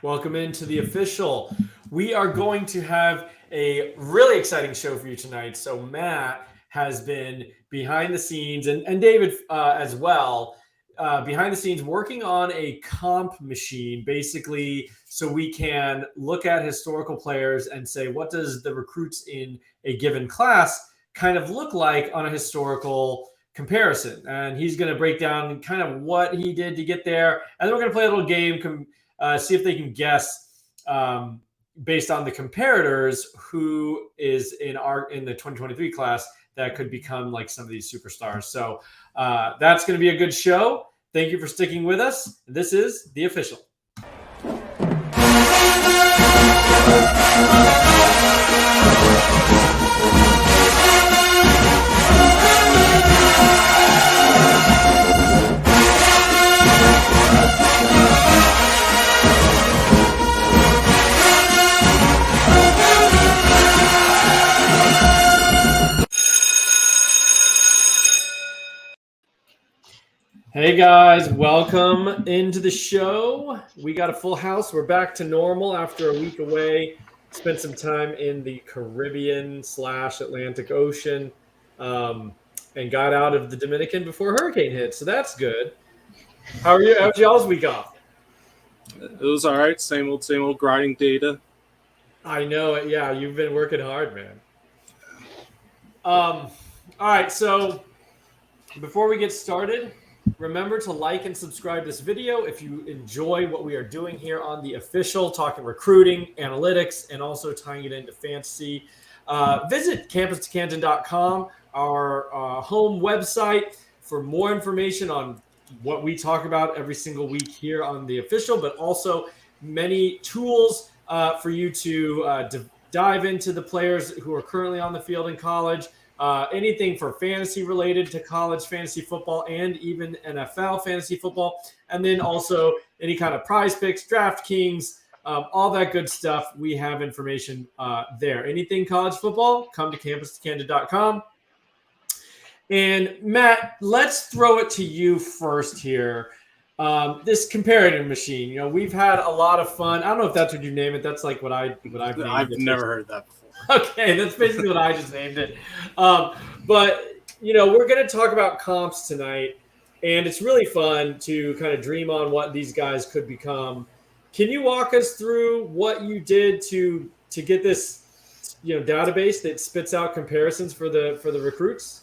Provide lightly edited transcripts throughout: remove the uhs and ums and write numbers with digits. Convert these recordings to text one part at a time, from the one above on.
Welcome into the official. We are going to have a really exciting show for you tonight. So Matt has been behind the scenes, and David as well, behind the scenes working on a comp machine, basically, so we can look at historical players and say, what does the recruits in a given class kind of look like on a historical comparison? And he's going to break down kind of what he did to get there, and then we're going to play a little game. See if they can guess based on the comparators who is in the 2023 class that could become like some of these superstars. So that's going to be a good show. Thank you for sticking with us. This is The Official. Hey guys, welcome into the show. We got a full house. We're back to normal after a week away. Spent some time in the Caribbean/Atlantic Ocean and got out of the Dominican before hurricane hit. So that's good. How are you? How's y'all's week off? It was all right. Same old grinding data. I know it. Yeah, you've been working hard, man. All right, so before we get started, remember to like and subscribe this video if you enjoy what we are doing here on The Official, talking recruiting, analytics, and also tying it into fantasy. Visit campus2canton.com, our home website, for more information on what we talk about every single week here on The Official, but also many tools for you to dive into the players who are currently on the field in college. Anything for fantasy related to college fantasy football and even NFL fantasy football. And then also any kind of prize picks, DraftKings, all that good stuff. We have information there. Anything college football, come to campus2canton.com. And Matt, let's throw it to you first here. This comparative machine, we've had a lot of fun. I don't know if that's what you name it. That's like what I've named it. I've never heard that before. Okay, that's basically what I just named it. But, we're going to talk about comps tonight, and it's really fun to kind of dream on what these guys could become. Can you walk us through what you did to get this, database that spits out comparisons for the recruits?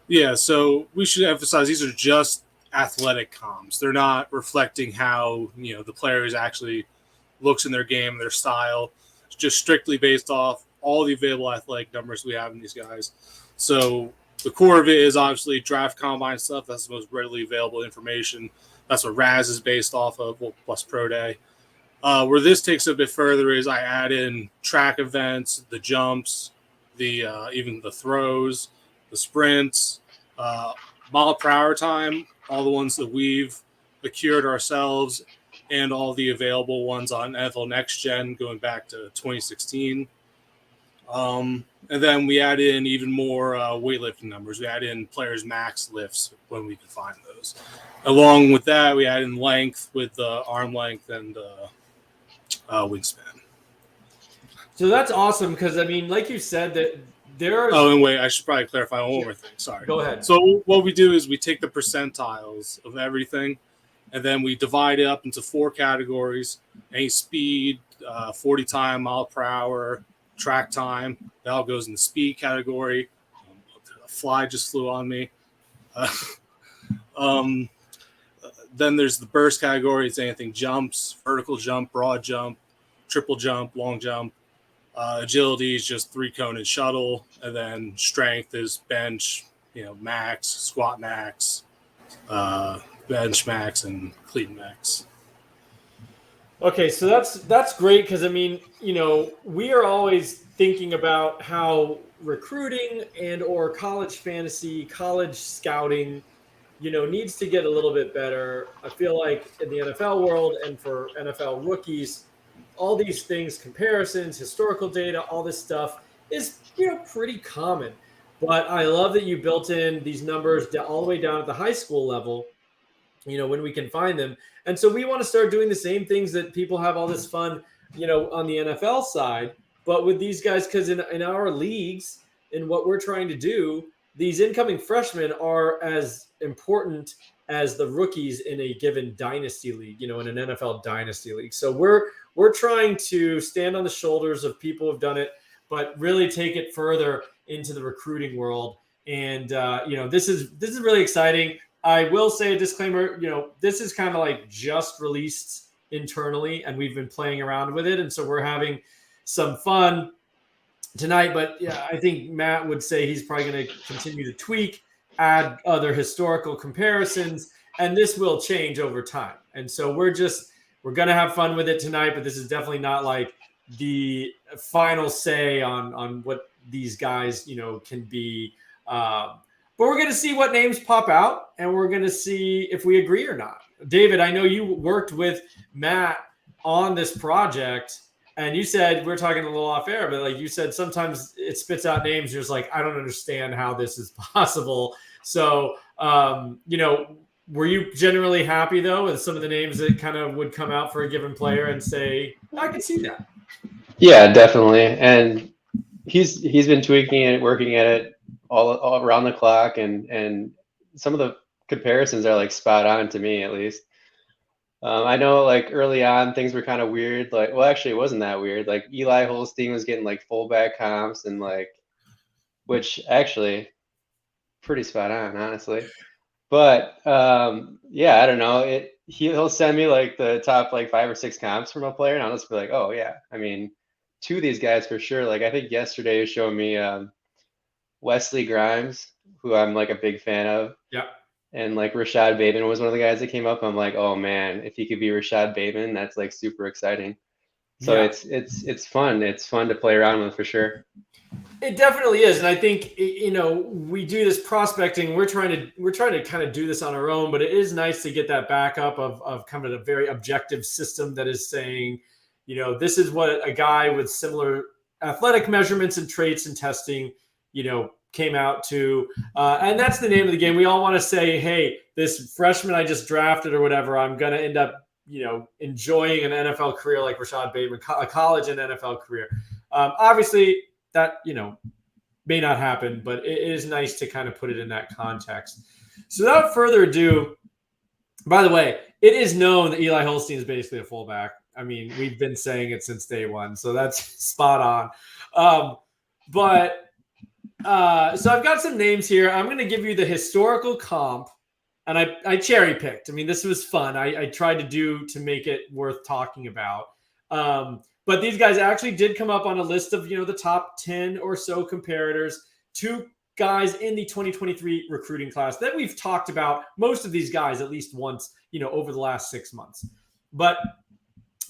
Yeah, so we should emphasize these are just athletic comps. They're not reflecting how, the players actually looks in their game, their style. It's just strictly based off all the available athletic numbers we have in these guys. So the core of it is obviously draft combine stuff. That's the most readily available information. That's what Raz is based off of, plus Pro Day. Where this takes it a bit further is I add in track events, the jumps, the even the throws, the sprints, mile per hour time, all the ones that we've procured ourselves, and all the available ones on NFL Next Gen going back to 2016. And then we add in even more weightlifting numbers. We add in players' max lifts when we can find those. Along with that, we add in length with arm length and wingspan. So that's awesome because, like you said, that there are... Oh, and wait, I should probably clarify one more thing. Sorry. Go ahead. So what we do is we take the percentiles of everything, and then we divide it up into 4 categories: any speed, 40 time, mile per hour, track time. That all goes in the speed category. A fly just flew on me. Then there's the burst category. It's anything jumps, vertical jump, broad jump, triple jump, long jump. Agility is just 3-cone shuttle. And then strength is bench, max, squat max, bench max, and clean max. Okay, so that's great because, we are always thinking about how recruiting and or college fantasy, college scouting, needs to get a little bit better. I feel like in the NFL world and for NFL rookies, all these things, comparisons, historical data, all this stuff is, pretty common. But I love that you built in these numbers all the way down at the high school level. when we can find them. And so we want to start doing the same things that people have all this fun, on the NFL side, but with these guys, because in our leagues, in what we're trying to do, these incoming freshmen are as important as the rookies in a given dynasty league, in an NFL dynasty league. So we're trying to stand on the shoulders of people who've done it, but really take it further into the recruiting world. And this is really exciting. I will say a disclaimer, this is kind of like just released internally, and we've been playing around with it. And so we're having some fun tonight. But yeah, I think Matt would say he's probably going to continue to tweak, add other historical comparisons, and this will change over time. And so we're going to have fun with it tonight, but this is definitely not like the final say on what these guys, can be. But we're going to see what names pop out, and we're going to see if we agree or not. David, I know you worked with Matt on this project, and you said, we're talking a little off air, but like you said, sometimes it spits out names. You're just like, I don't understand how this is possible. So, were you generally happy though with some of the names that kind of would come out for a given player and say, I can see that? Yeah, definitely. And he's been tweaking it, working at it all around the clock, and some of the comparisons are like spot on to me, at least. I know like early on things were kind of weird. Like, well, actually, it wasn't that weird. Like Eli Holstein was getting like fullback comps, and like, which actually pretty spot on, honestly. But yeah, I don't know. He'll send me like the top like 5 or 6 comps from a player, and I'll just be like, oh yeah. I mean, 2 of these guys for sure. Like I think yesterday you showed me Wesley Grimes, who I'm like a big fan of. Yeah. And like Rashad Bateman was one of the guys that came up. I'm like, oh man, if he could be Rashad Bateman, that's like super exciting. So yeah. It's fun. It's fun to play around with for sure. It definitely is, and I think we do this prospecting. We're trying to kind of do this on our own, but it is nice to get that backup of kind of a very objective system that is saying, this is what a guy with similar athletic measurements and traits and testing, came out to, and that's the name of the game. We all want to say, hey, this freshman I just drafted or whatever, I'm going to end up, enjoying an NFL career like Rashad Bateman, a college and NFL career. Obviously, that may not happen, but it is nice to kind of put it in that context. So without further ado, by the way, it is known that Eli Holstein is basically a fullback. I mean, we've been saying it since day one, so that's spot on. So I've got some names here. I'm going to give you the historical comp, and I cherry picked. I mean, this was fun. I tried to make it worth talking about. But these guys actually did come up on a list of, the top 10 or so comparators, 2 guys in the 2023 recruiting class that we've talked about, most of these guys at least once, over the last 6 months. But,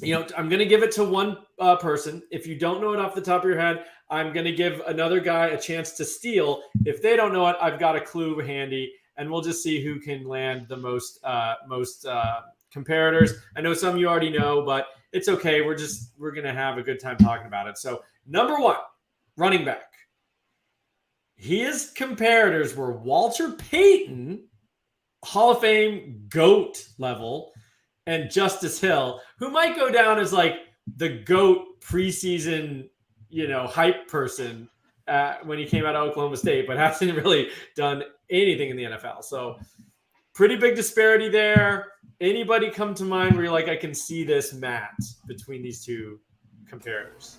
I'm going to give it to one person. If you don't know it off the top of your head, I'm going to give another guy a chance to steal. If they don't know it, I've got a clue handy, and we'll just see who can land the most comparators. I know some of you already know, but it's okay. We're going to have a good time talking about it. So number 1, running back. His comparators were Walker Payton, Hall of Fame GOAT level, and Justice Hill, who might go down as like the GOAT preseason, hype person when he came out of Oklahoma State, but hasn't really done anything in the NFL. So pretty big disparity there. Anybody come to mind where you're like, I can see this match between these 2 comparators?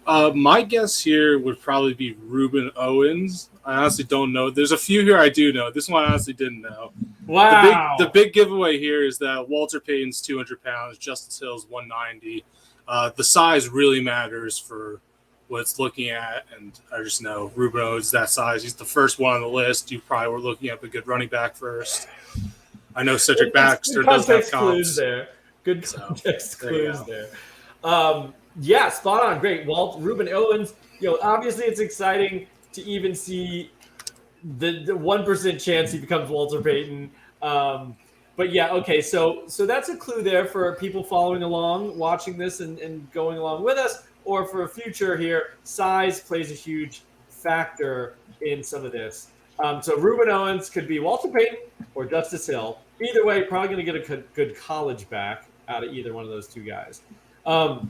My guess here would probably be Ruben Owens. I honestly don't know. There's a few here I do know. This one I honestly didn't know. Wow. The big giveaway here is that Walker Payton's 200 pounds, Justice Hill's 190. The size really matters for what it's looking at, and I just know Ruben Owens is that size. He's the first one on the list. You probably were looking at a good running back first. I know Cedric Baxter does have comps. Good context clues there. Yeah, spot on. Great. Ruben Owens, obviously it's exciting to even see the 1% chance he becomes Walker Payton. But yeah, okay. So that's a clue there for people following along, watching this and going along with us, or for a future here, size plays a huge factor in some of this. So Ruben Owens could be Walker Payton or Justice Hill. either way, probably going to get a good college back out of either one of those two guys. All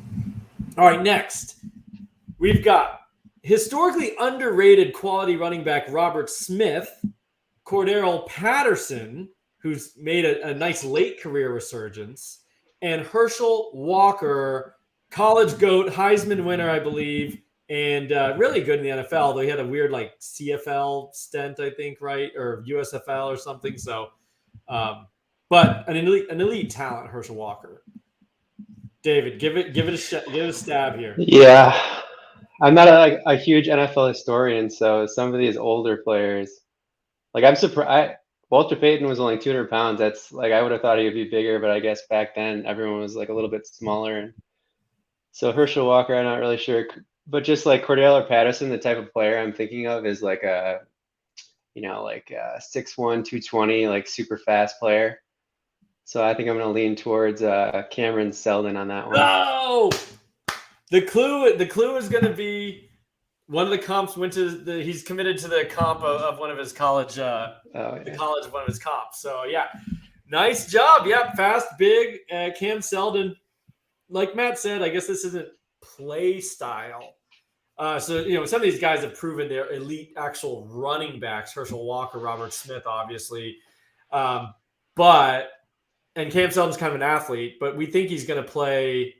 right, next. We've got historically underrated quality running back Robert Smith, Cordero Patterson, who's made a nice late career resurgence, and Herschel Walker, college GOAT, Heisman winner, I believe, and really good in the NFL, though he had a weird like CFL stint, I think, right? Or USFL or something. So, but an elite talent, Herschel Walker. David, give it a stab here. Yeah, I'm not a huge NFL historian, so some of these older players, like I'm surprised. Walter Payton was only 200 pounds. That's like I would have thought he would be bigger, but I guess back then everyone was like a little bit smaller. And so Herschel Walker, I'm not really sure, but just like Cordero Patterson, the type of player I'm thinking of is like a, like a 6'1", 220, like super fast player. So I think I'm going to lean towards Cameron Seldon on that one. No, the clue is going to be one of the comps went to he's committed to the comp of one of his college, the college of one of his comps. So yeah, nice job. Yeah, fast, big, Cam Seldon. Like Matt said, I guess this isn't play style. So some of these guys have proven they're elite actual running backs. Herschel Walker, Robert Smith, obviously, and Cam Seldon's kind of an athlete, but we think he's going to play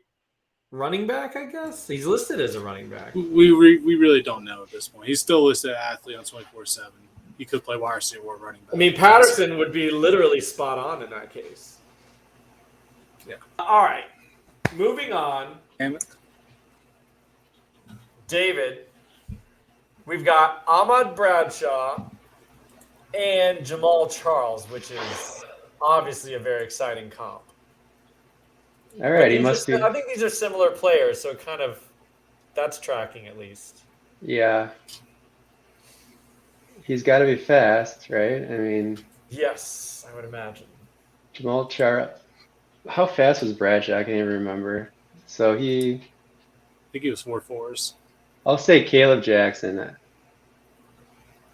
running back, I guess. He's listed as a running back. We really don't know at this point. He's still listed as athlete on 24/7. He could play wide receiver or running back. I mean, Patterson would be literally spot on in that case. Yeah. All right. Moving on. Damn it. David, we've got Ahmad Bradshaw and Jamal Charles, which is obviously a very exciting comp. All right, he must be. I think these are similar players, so kind of that's tracking at least. Yeah. He's got to be fast, right? I mean. Yes, I would imagine. Jamal Charles. How fast was Bradshaw? I can't even remember. So I think he was 4.4s. I'll say Caleb Jackson.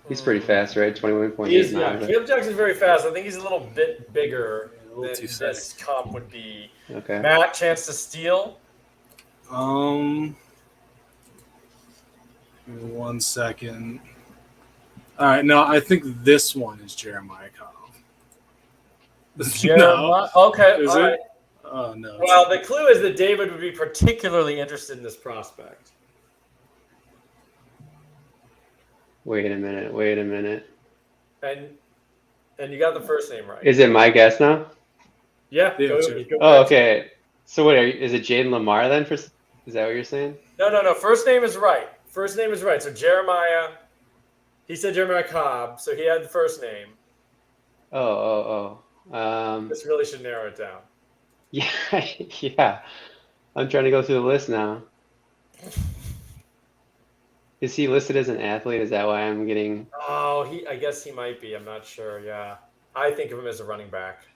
He's pretty fast, right? 21.8. Yeah, Caleb Jackson's very fast. I think he's a little bit bigger than this comp would be. Okay. Matt, chance to steal? 1 second. All right, no, I think this one is Jeremiah Cobb. Jeremiah? No. Okay, is all it? right. Oh, no. Well, the clue is that David would be particularly interested in this prospect. Wait a minute. And you got the first name right. Is it my guess now? Yeah. Go okay. So what is it? Jaden Lamar then? Is that what you're saying? No. First name is right. So Jeremiah. He said Jeremiah Cobb, so he had the first name. This really should narrow it down. Yeah. I'm trying to go through the list now. Is he listed as an athlete? Is that why I'm getting? Oh, I guess he might be. I'm not sure. Yeah, I think of him as a running back.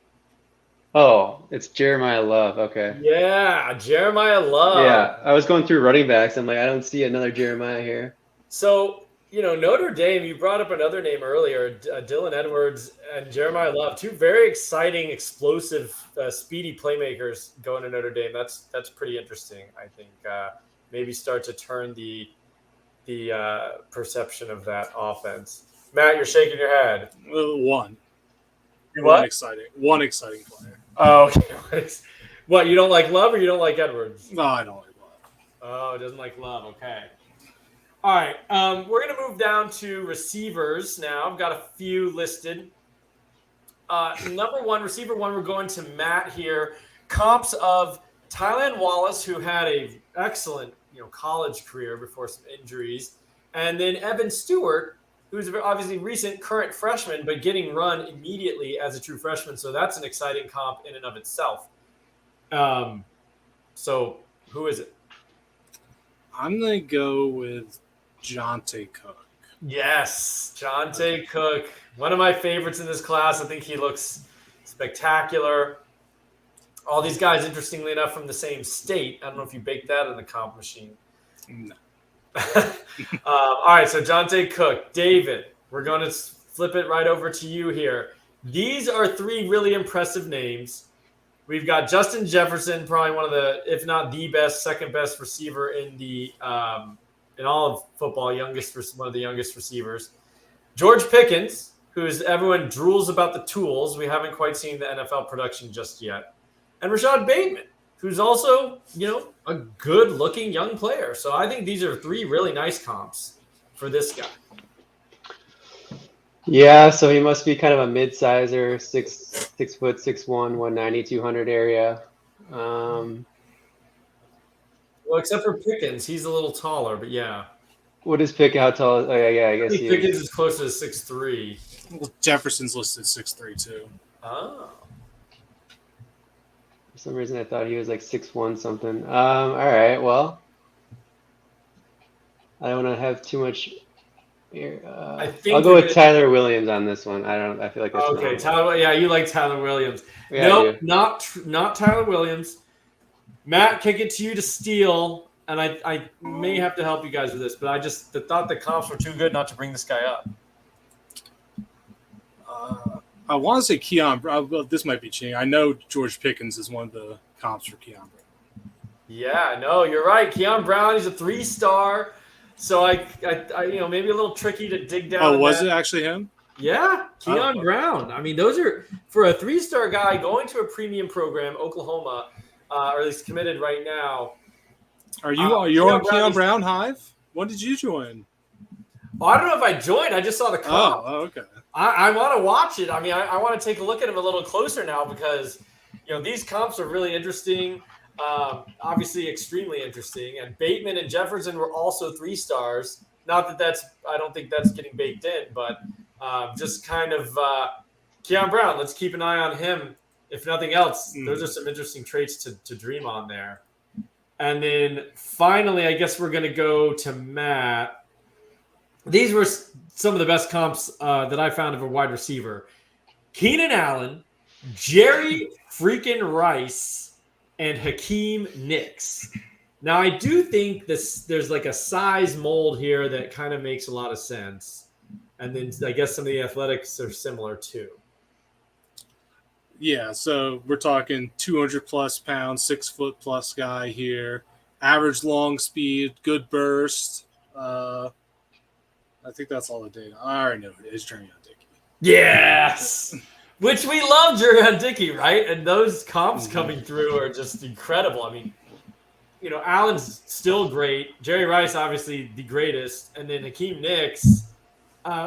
Oh, it's Jeremiah Love. Okay. Yeah, Jeremiah Love. Yeah, I was going through running backs. I'm like, I don't see another Jeremiah here. So, Notre Dame, you brought up another name earlier, Dylan Edwards and Jeremiah Love, two very exciting, explosive, speedy playmakers going to Notre Dame. That's pretty interesting, I think. Maybe start to turn the perception of that offense. Matt, you're shaking your head. One. What? One exciting player. Oh, okay. What, you don't like Love or you don't like Edwards? No, I don't like Love. Oh, doesn't like Love. Okay. All right. We're going to move down to receivers now. I've got a few listed. Number one, receiver one, we're going to Matt here. Comps of Tylan Wallace, who had a excellent college career before some injuries, and then Evan Stewart, who's obviously recent current freshman, but getting run immediately as a true freshman. So that's an exciting comp in and of itself. So who is it? I'm going to go with Jonte Cook. Yes, Jonte Cook. One of my favorites in this class. I think he looks spectacular. All these guys, interestingly enough, from the same state. I don't know if you baked that in the comp machine. No. All right, so Jonte Cook. David, we're going to flip it right over to you here. These are three really impressive names. We've got Justin Jefferson, probably one of the, if not the best, second best receiver in the in all of football, one of the youngest receivers. George Pickens, who's everyone drools about the tools. We haven't quite seen the NFL production just yet. And Rashad Bateman, who's also, a good-looking young player. So I think these are three really nice comps for this guy. Yeah, so he must be kind of a mid-sizer, 6'6", 6'1", 190, 200 area. Well, except for Pickens, he's a little taller, but yeah. What is Pickens? How tall? Oh, yeah, I guess he Pickens is. is closer to 6'3". Well, Jefferson's listed 6'3" too. Oh. For some reason, I thought he was like 6'1" something. All right, well, I don't want to have too much. I'll go with Tyler Williams on this one. I feel like that's okay. Tyler, yeah, you like Tyler Williams. Yeah, nope, not Tyler Williams. Matt, kick it to you to steal, and I may have to help you guys with this, but I just thought the comps were too good not to bring this guy up. I want to say Keon. Well, this might be cheating. I know George Pickens is one of the comps for Keon Brown. Yeah, no, you're right. Keon Brown, he's a 3-star. So I maybe a little tricky to dig down. Oh, was it actually him? Yeah, Keon Brown. I mean, those are for a 3-star guy going to a premium program, Oklahoma, or at least committed right now. Are you on Keon Brown Hive? When did you join? Well, I don't know if I joined. I just saw the comp. Oh, okay. I want to watch it. I mean, I want to take a look at him a little closer now because these comps are really interesting. Obviously extremely interesting. And Bateman and Jefferson were also 3-stars. Not that I don't think that's getting baked in, but just kind of Keon Brown. Let's keep an eye on him. If nothing else, those are some interesting traits to dream on there. And then finally, I guess we're going to go to Matt. These were some of the best comps that I found of a wide receiver. Keenan Allen, Jerry freaking Rice, and Hakeem Nicks. Now, I do think there's like a size mold here that kind of makes a lot of sense. And then I guess some of the athletics are similar too. Yeah, so we're talking 200-plus pounds, 6-foot-plus guy here. Average long speed, good burst. I think that's all the data. I already know it is Jeremy Dickey. Yes! Which we love Jeremy Dickey, right? And those comps coming through are just incredible. I mean, Allen's still great. Jerry Rice, obviously the greatest. And then Hakeem Nicks,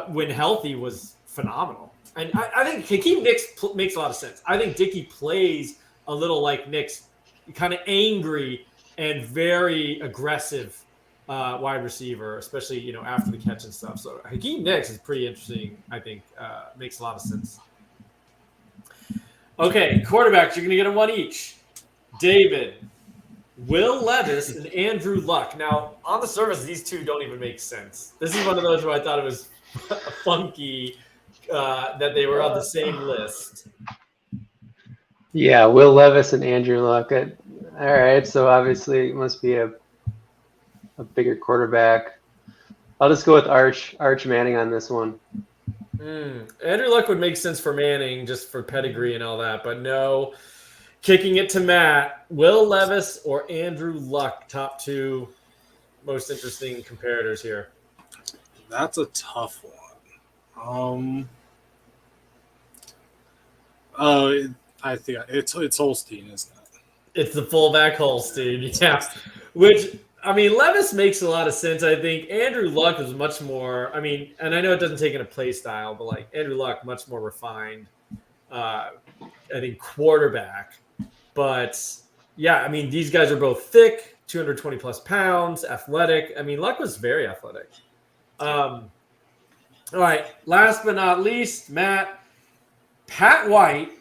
when healthy, was phenomenal. And I think Hakeem Nicks makes a lot of sense. I think Dickey plays a little like Nicks, kind of angry and very aggressive wide receiver, especially, after the catch and stuff. So Hakeem Nicks is pretty interesting, I think. Makes a lot of sense. Okay, quarterbacks, you're going to get a one each. David, Will Levis, and Andrew Luck. Now, on the surface, these two don't even make sense. This is one of those where I thought it was funky that they were on the same list. Yeah, Will Levis and Andrew Luck. All right, so obviously it must be a bigger quarterback. I'll just go with Arch Manning on this one. Andrew Luck would make sense for Manning, just for pedigree and all that, but no. Kicking it to Matt, Will Levis or Andrew Luck, top two most interesting comparators here. That's a tough one. I think it's Holstein, isn't it? It's the fullback Holstein, yeah. Which, I mean, Levis makes a lot of sense, I think. Andrew Luck is much more, and I know it doesn't take in a play style, but like Andrew Luck, much more refined, I think, quarterback. But yeah, these guys are both thick, 220 plus pounds, athletic. Luck was very athletic. All right, last but not least, Matt, Pat White,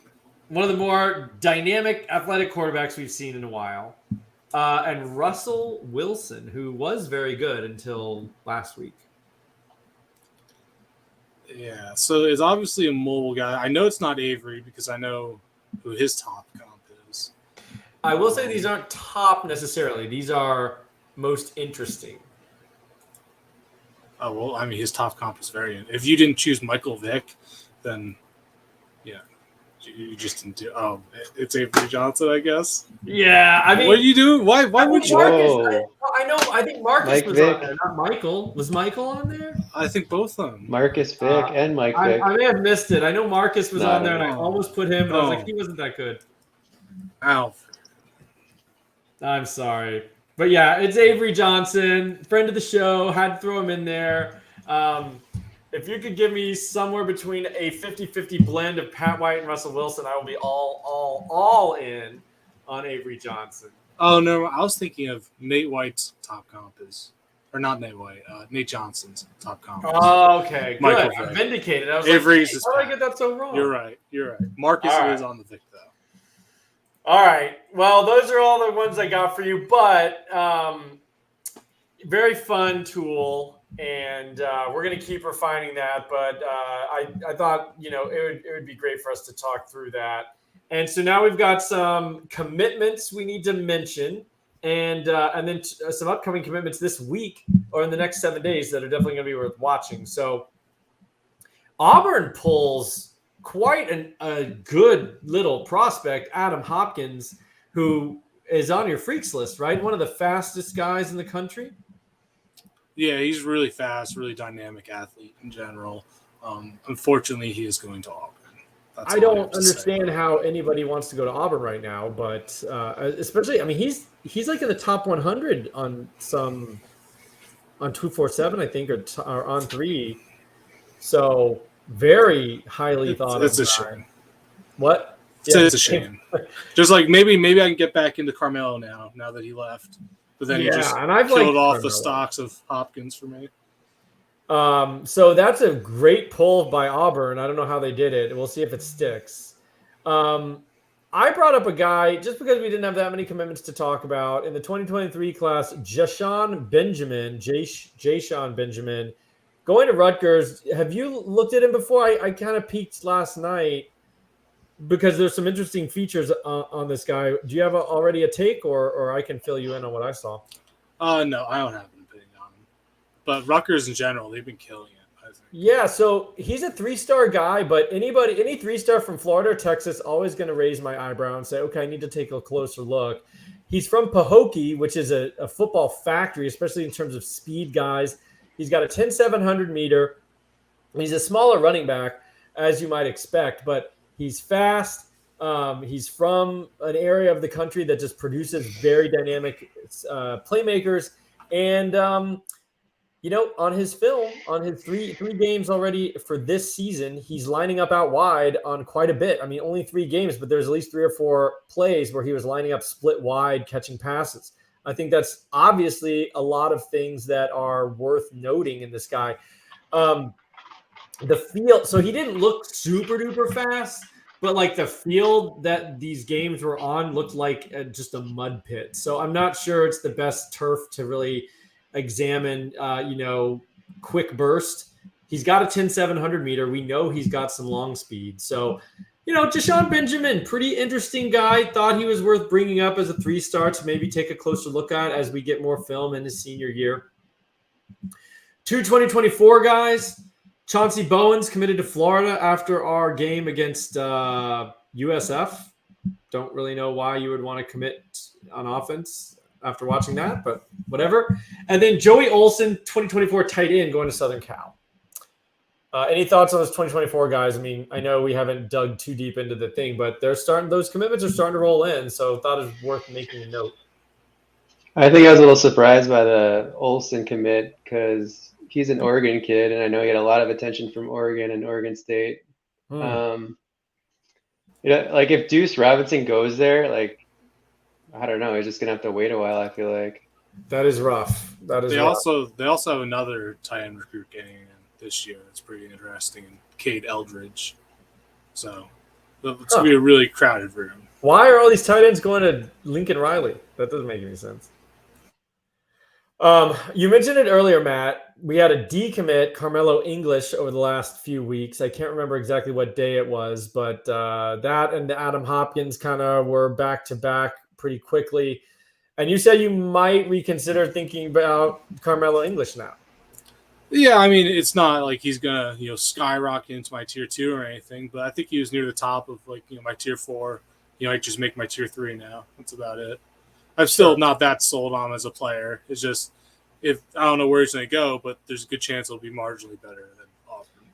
one of the more dynamic athletic quarterbacks we've seen in a while. And Russell Wilson, who was very good until last week. Yeah, so it's obviously a mobile guy. I know it's not Avery because I know who his top comp is. I will say these aren't top necessarily. These are most interesting. Oh, well, his top comp is very... If you didn't choose Michael Vick, then Yeah. You just didn't do. Oh, it's Avery Johnson, I guess. Yeah, I mean, what are you doing? Why would you? Whoa. I think Marcus Mike was Vick. on there, not Michael. Was Michael on there? I think both of them. Marcus Vick and Mike Vick. I may have missed it. I know Marcus was on there, and I no. almost put him, but I was like, he wasn't that good. Alfred. I'm sorry. But yeah, it's Avery Johnson, friend of the show. Had to throw him in there. If you could give me somewhere between a 50-50 blend of Pat White and Russell Wilson, I will be all in on Avery Johnson. Oh no, I was thinking of Nate White's top comp is, or not Nate White, Nate Johnson's top comp. Oh, okay, Michael good. I'm Vick. vindicated. I was Avery's like, how did I get that so wrong? You're right. Marcus is on the Vic though. All right. Well, those are all the ones I got for you, but very fun tool, and we're going to keep refining that. But I thought, it would be great for us to talk through that. And so now we've got some commitments we need to mention, and then some upcoming commitments this week or in the next 7 days that are definitely going to be worth watching. So Auburn pulls quite a good little prospect, Adam Hopkins, who is on your freaks list, right? One of the fastest guys in the country. Yeah, he's really fast, really dynamic athlete in general. Unfortunately, he is going to Auburn. I don't understand how anybody wants to go to Auburn right now, but especially, I mean, he's like in the top 100 on 247, I think, or on 3. So very highly thought of. It's a shame. What? It's a shame. Just like maybe I can get back into Carmelo now that he left. But then he just killed off the stocks of Hopkins for me. So that's a great pull by Auburn. I don't know how they did it. We'll see if it sticks. I brought up a guy just because we didn't have that many commitments to talk about in the 2023 class, Jashawn Benjamin, going to Rutgers. Have you looked at him before? I kind of peeked last night because there's some interesting features on this guy. Do you have already a take, or I can fill you in on what I saw? No, I don't have an opinion on him. But Rutgers in general, they've been killing it, I think. Yeah, so he's a 3-star guy, but any 3-star from Florida or Texas, always going to raise my eyebrow and say, okay, I need to take a closer look. He's from Pahokee, which is a football factory, especially in terms of speed guys. He's got a 10-700 meter. He's a smaller running back, as you might expect, but he's fast. He's from an area of the country that just produces very dynamic playmakers. And, on his film, on his three games already for this season, he's lining up out wide on quite a bit. I mean, only 3 games, but there's at least 3 or 4 plays where he was lining up split wide, catching passes. I think that's obviously a lot of things that are worth noting in this guy. The field, so he didn't look super duper fast, but like the field that these games were on looked like just a mud pit. So I'm not sure it's the best turf to really examine, quick burst. He's got a 10-700 meter. We know he's got some long speed. So, Jashawn Benjamin, pretty interesting guy. Thought he was worth bringing up as a 3-star to maybe take a closer look at as we get more film in his senior year. 2 2024 guys. Chauncey Bowens committed to Florida after our game against USF. Don't really know why you would want to commit on offense after watching that, but whatever. And then Joey Olson, 2024 tight end, going to Southern Cal. Any thoughts on those 2024 guys? I mean, I know we haven't dug too deep into the thing, but those commitments are starting to roll in, so thought it was worth making a note. I think I was a little surprised by the Olson commit because he's an Oregon kid, and I know he had a lot of attention from Oregon and Oregon State. Like if Deuce Robinson goes there, like, I don't know, he's just gonna have to wait a while. I feel like that is rough. They also have another tight end recruit getting in this year. That's pretty interesting. And Cade Eldridge. So it's gonna be a really crowded room. Why are all these tight ends going to Lincoln Riley? That doesn't make any sense. You mentioned it earlier, Matt. We had a decommit, Carmelo English, over the last few weeks. I can't remember exactly what day it was, but that and Adam Hopkins kind of were back-to-back pretty quickly. And you said you might reconsider thinking about Carmelo English now. Yeah, I mean, it's not like he's gonna skyrocket into my tier 2 or anything, but I think he was near the top of my tier 4. I just make my tier 3 now. That's about it. I'm still not that sold on him as a player. It's just if I don't know where he's gonna go, but there's a good chance it'll be marginally better than Alfred.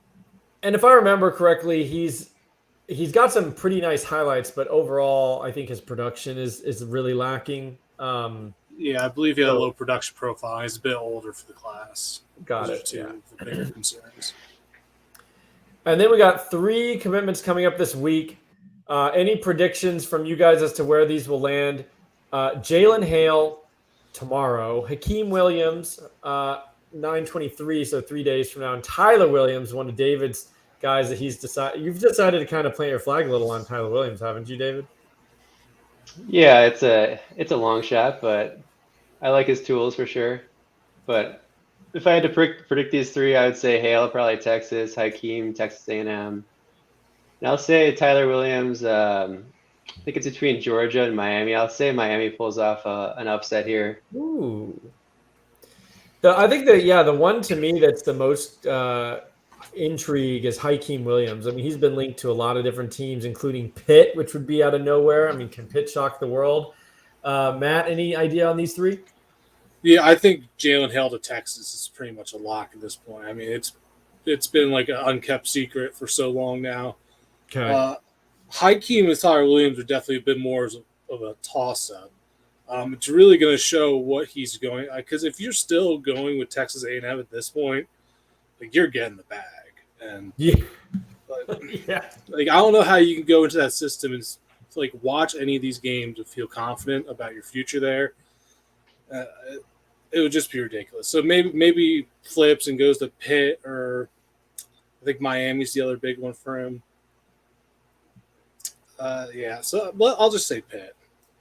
And if I remember correctly, he's got some pretty nice highlights, but overall, I think his production is really lacking. Yeah, I believe he had a low production profile. He's a bit older for the class. Got Those it. are two of the bigger concerns. And then we got 3 commitments coming up this week. Any predictions from you guys as to where these will land? Jalen Hale tomorrow. Hakeem Williams, 9/23, so 3 days from now. And Tyler Williams, one of David's guys that you've decided to kind of plant your flag a little on Tyler Williams, haven't you, David? Yeah, it's a long shot, but I like his tools for sure. But if I had to predict these 3, I would say Hale, probably Texas, Hakeem, Texas A&M. And I'll say Tyler Williams. I think it's between Georgia and Miami. I'll say Miami pulls off an upset here. Ooh. I think the one to me that's the most intrigue is Hakeem Williams. I mean, he's been linked to a lot of different teams, including Pitt, which would be out of nowhere. I mean, can Pitt shock the world? Matt, any idea on these 3? Yeah, I think Jalen Hale to Texas is pretty much a lock at this point. I mean, it's been like an unkept secret for so long now. Okay. Hakeem and Tyler Williams are definitely a bit more of a toss-up. It's really going to show what he's going, because if you're still going with Texas A&M at this point, like you're getting the bag. And yeah, like I don't know how you can go into that system and like watch any of these games and feel confident about your future there. It would just be ridiculous. So maybe flips and goes to Pitt, or I think Miami's the other big one for him. So I'll just say Pitt.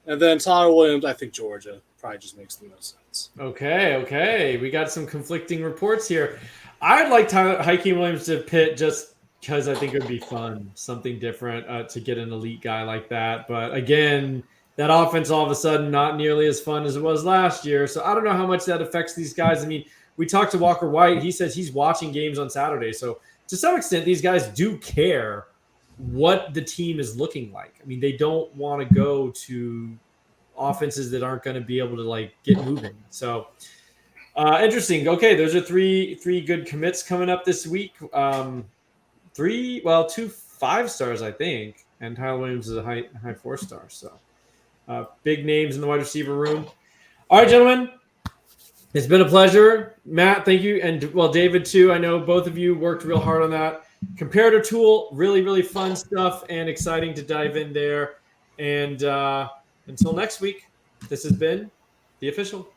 And then Tyler Williams, I think Georgia probably just makes the most sense. Okay. We got some conflicting reports here. I'd like Hakeem Williams to Pitt just because I think it would be fun, something different to get an elite guy like that. But again, that offense all of a sudden not nearly as fun as it was last year. So I don't know how much that affects these guys. I mean, we talked to Walker White. He says he's watching games on Saturday. So to some extent, these guys do care what the team is looking like. I mean, they don't want to go to offenses that aren't going to be able to like get moving. So interesting. Okay, those are three good commits coming up this week. 2 5-stars, I think, and Tyler Williams is a high 4-star. So big names in the wide receiver room. All right, gentlemen, it's been a pleasure. Matt, thank you, and David too. I know both of you worked real hard on that comparator tool. Really, really fun stuff and exciting to dive in there. And until next week, this has been The Official.